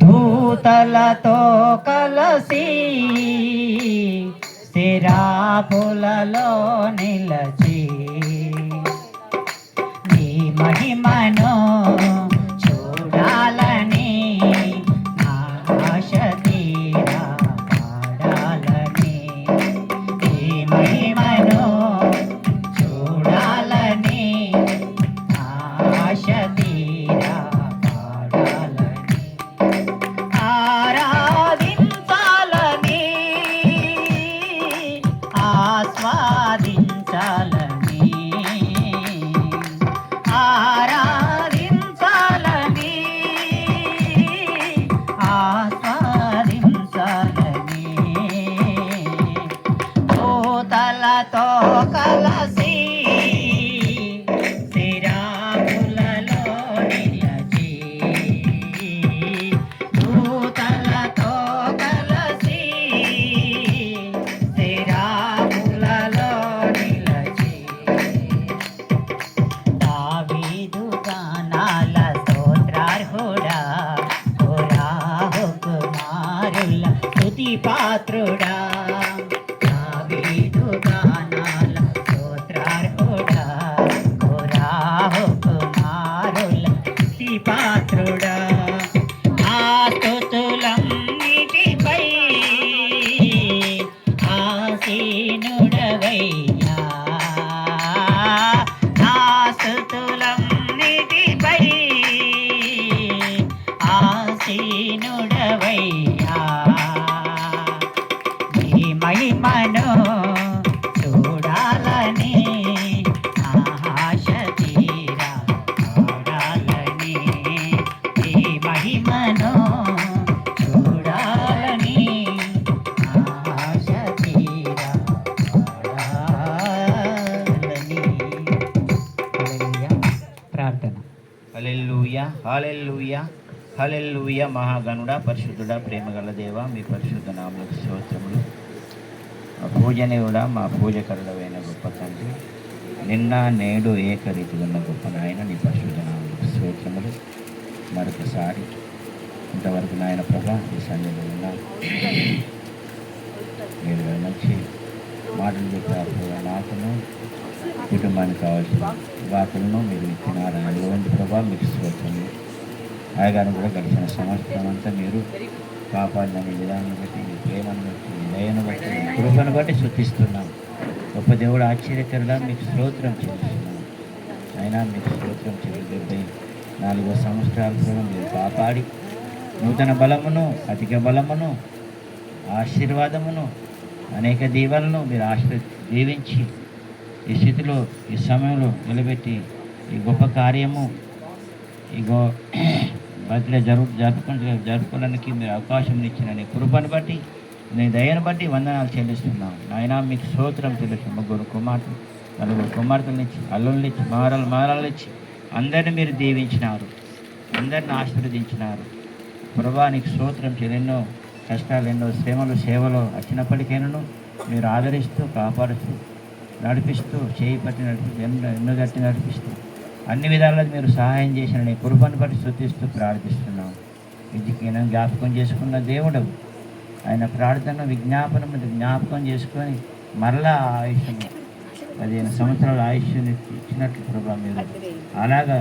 దూతలతో కలసి శిరాపులలో నిలచి నీ మహిమను చూడాలని నా ఆశ తీరా పాడాలని నీ మహిమను చూడాలని నా ఆశ తీరా పాడాలని ఆరాధించాలని ఆస్వాదించాలని ఆరాధించాలని ఆస్వాదించాలని దూతలతో కలసి శిరాపులలో నిలచి దూతలతో కలసి శిరాపులలో నిలచి దావీదు గానాల స్తోత్రార్హుడా కోరాహు కుమారుల స్తుతి పాత్రుడా దావీదు గానాల స్తోత్రార్హుడా కోరాహు కుమారుల స్తుతి పాత్రుడా ఆ స్తుతులన్నిటిపై ఆసీనుడవయ్యా నా స్తుతులన్నిటిపై ఆసీనుడవయ్యా నీ మహిమను చూడాలని ఆశ తీరా చూడాలని నీ మహిమను చూడాలని ఆశ తీరా చూడాలని. హల్లెలూయా. ప్రార్థన. హల్లెలూయా, హల్లెలూయా, హల్లెలూయా. మహాగణుడా, పరిశుద్ధుడా, ప్రేమగల దేవ, మీ పరిశుద్ధ నామములకు స్తోత్రములు. పూజనీయుడా, మా పూజకరుడమైన గొప్ప తండ్రి, నిన్న నేడు ఏకరీతిగా ఉన్న గొప్ప నాయన, నీ పరిశుద్ధ నామములకు స్తోత్రములు. మరొకసారి ఇంతవరకు నాయన ప్రభా ఈ సన్నిధిలో ఉన్న మీరు మంచి మాటలు చెప్పారు. నాకును కుటుంబానికి కావాల్సిన వాకులను మీరు ఇచ్చినారని అడిగండి ప్రభా, మీకు స్తోత్రములు. ఆయగాను కూడా గడిచిన సంవత్సరం అంతా మీరు కాపాడని విధానం బట్టి, మీ ప్రేమను బట్టి, మీ దయను బట్టి, మీ కృపను బట్టి శుద్ధిస్తున్నాం. గొప్ప దేవుడు, ఆశ్చర్యకరుడా, మీకు స్తోత్రం చెల్లిస్తున్నాం. అయినా మీకు స్తోత్రం చెల్లి 4 సంవత్సరాల కూడా మీరు కాపాడి నూతన బలమును, అధిక బలమును, ఆశీర్వాదమును, అనేక దీవెనలను మీరు దీవించి ఈ స్థితిలో, ఈ సమయంలో నిలబెట్టి ఈ గొప్ప కార్యము ఈ బర్త్డే జరుపుకోవడానికి మీరు అవకాశం ఇచ్చిన నీ కృపను బట్టి, నీ దయను బట్టి వందనాలు చెల్లిస్తున్నాం. నాయనా మీకు స్తోత్రం చెల్లిస్తున్నాం. 3 కుమార్తెలు, 4 కుమార్తెలను ఇచ్చి, అల్లుల్ని ఇచ్చి, మారాలను ఇచ్చి అందరిని మీరు దీవించినారు, అందరిని ఆశీర్వదించినారు. ప్రభా నీకు స్తోత్రం చెల్లి. ఎన్నో కష్టాలు, ఎన్నో శ్రమలు, సేవలు వచ్చినప్పటికైనా మీరు ఆదరిస్తూ, కాపాడుతూ, నడిపిస్తూ, చేయి పట్టి నడిపిస్తూ, ఎన్నో గట్టి నడిపిస్తూ, అన్ని విధాలుగా మీరు సహాయం చేసిన నీ కృపను బట్టి స్తుతిస్తూ ప్రార్థిస్తున్నాం. విధికైనా జ్ఞాపకం చేసుకున్న దేవుడవు. ఆయన ప్రార్థన విజ్ఞాపనము జ్ఞాపకం చేసుకొని మరలా ఆయుష్ను 15 సంవత్సరాల ఆయుష్ని ఇచ్చినట్లు ప్రభా మీరు అలాగా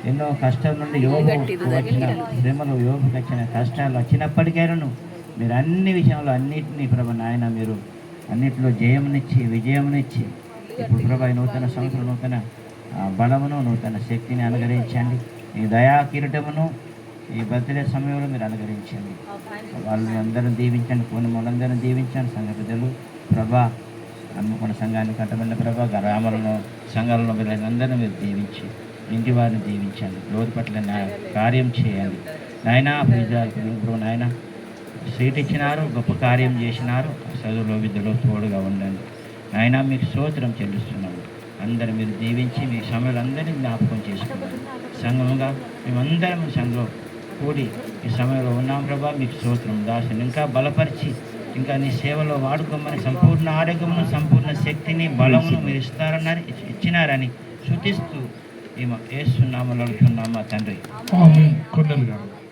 ఎన్నో కష్టాల నుండి యోగుకు వచ్చిన శ్రమలు, యోగుకు వచ్చిన కష్టాలు వచ్చినప్పటికైనా మీరు అన్ని విషయంలో అన్నిటినీ ప్రభా నాయన మీరు అన్నిటిలో జయమునిచ్చి, విజయమునిచ్చి ఇప్పుడు ప్రభా నూతన సంవత్సరం నూతన బలమును, నూతన శక్తిని అనుగ్రహించండి. ఈ దయా కిరీటమును ఈ బర్త్డే సమయంలో మీరు అనుగ్రహించండి. వాళ్ళని అందరూ దీవించండి, వాళ్ళందరినీ దీవించండి. సంఘ పెద్దలు ప్రభా, నమ్ముకున్న సంఘాన్ని కట్టబడిన ప్రభా, గ్రామాలను, సంఘాలను అందరినీ మీరు దీవించి ఇంటి వారిని దీవించండి. లోతు పట్ల కార్యం చేయండి నాయన. ఇప్పుడు నాయన సీట్ ఇచ్చినారు, గొప్ప కార్యం చేసినారు. చదువులో, విద్యలో తోడుగా ఉండండి నాయన. మీకు స్తోత్రం చెల్లిస్తున్నాము. అందరూ మీరు దీవించి మీ సమయంలో అందరినీ జ్ఞాపకం చేసుకున్నారు. సంఘముగా మేమందరం సంఘంలో కూడి ఈ సమయంలో ఉన్నాం ప్రభా. మీకు స్తోత్రం. దాసుని ఇంకా బలపరిచి ఇంకా నీ సేవలో వాడుకోమని సంపూర్ణ ఆరోగ్యమును, సంపూర్ణ శక్తిని, బలమును మీరు ఇచ్చినారని శృతిస్తూ ఏసునామలో అడుగుతున్నామా తండ్రి. ఆమేన్. కొన్నేళ్ళు గారు